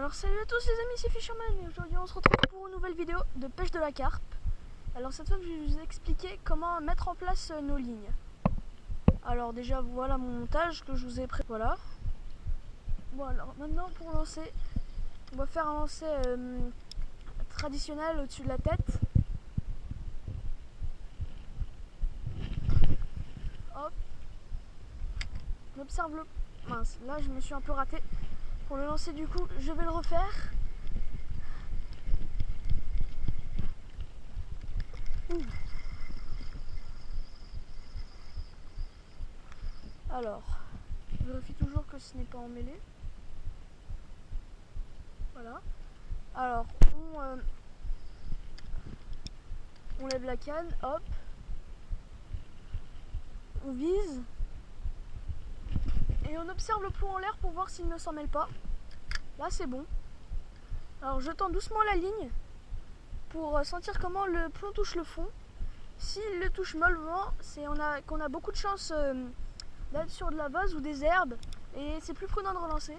Alors salut à tous les amis, c'est Fisherman et aujourd'hui on se retrouve pour une nouvelle vidéo de pêche de la carpe. Alors cette fois je vais vous expliquer comment mettre en place nos lignes. Alors déjà voilà mon montage que je vous ai préparé. Voilà. Bon alors maintenant pour lancer, on va faire un lancer traditionnel au-dessus de la tête. Hop. J'observe le... Mince, là je me suis un peu raté. Pour le lancer du coup, je vais le refaire. Alors, je vérifie toujours que ce n'est pas emmêlé. Voilà. Alors, on lève la canne, hop. On vise. Et on observe le plomb en l'air pour voir s'il ne s'en mêle pas. Là, c'est bon. Alors, je tends doucement la ligne pour sentir comment le plomb touche le fond. S'il le touche mollement, c'est qu'on a beaucoup de chance d'être sur de la vase ou des herbes et c'est plus prudent de relancer.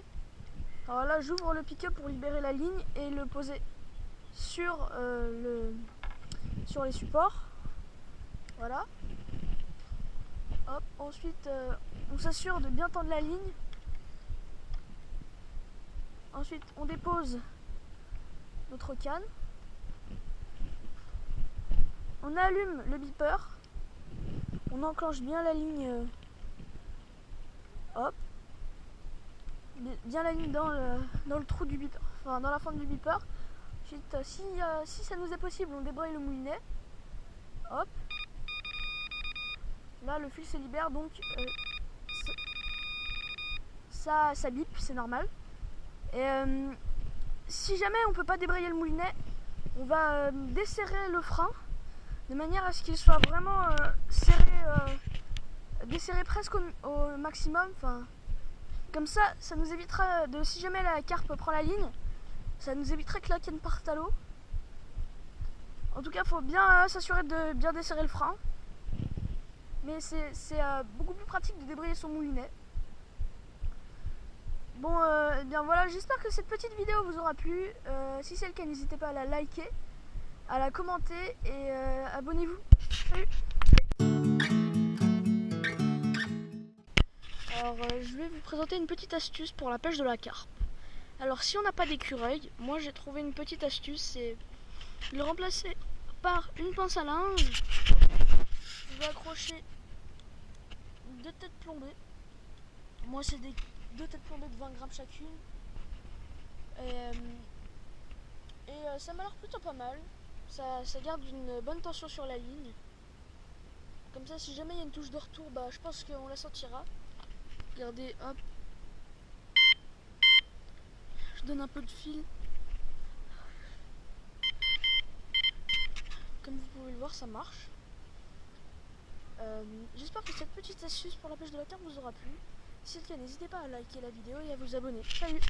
Alors là, j'ouvre le pick-up pour libérer la ligne et le poser sur les supports. Voilà. Hop. Ensuite, on s'assure de bien tendre la ligne. Ensuite, on dépose notre canne. On allume le beeper. On enclenche bien la ligne. Hop. Bien la ligne dans le trou du beeper. Enfin, dans la fente du beeper. Ensuite, si ça nous est possible, on débraye le moulinet. Hop. Là, le fil se libère, donc ça bip, c'est normal. Et si jamais on peut pas débrayer le moulinet, on va desserrer le frein de manière à ce qu'il soit vraiment desserré presque au maximum. Enfin, comme ça nous évitera de, si jamais la carpe prend la ligne, ça nous éviterait que la canne parte à l'eau. En tout cas, il faut bien s'assurer de bien desserrer le frein. Mais c'est beaucoup plus pratique de débrayer son moulinet. Bon, eh bien voilà, j'espère que cette petite vidéo vous aura plu. Si c'est le cas, n'hésitez pas à la liker, à la commenter et abonnez-vous. Salut! Alors, je vais vous présenter une petite astuce pour la pêche de la carpe. Alors, si on n'a pas d'écureuil, moi j'ai trouvé une petite astuce, c'est de le remplacer par une pince à linge. Je vais accrocher 2 têtes plombées. Moi, c'est des 2 têtes plombées de 20 grammes chacune. Et ça m'a l'air plutôt pas mal. Ça garde une bonne tension sur la ligne. Comme ça, si jamais il y a une touche de retour, bah, je pense qu'on la sentira. Regardez, hop. Je donne un peu de fil. Comme vous pouvez le voir, ça marche. J'espère que cette petite astuce pour la pêche de la carpe vous aura plu. Si c'est le cas, n'hésitez pas à liker la vidéo et à vous abonner. Salut!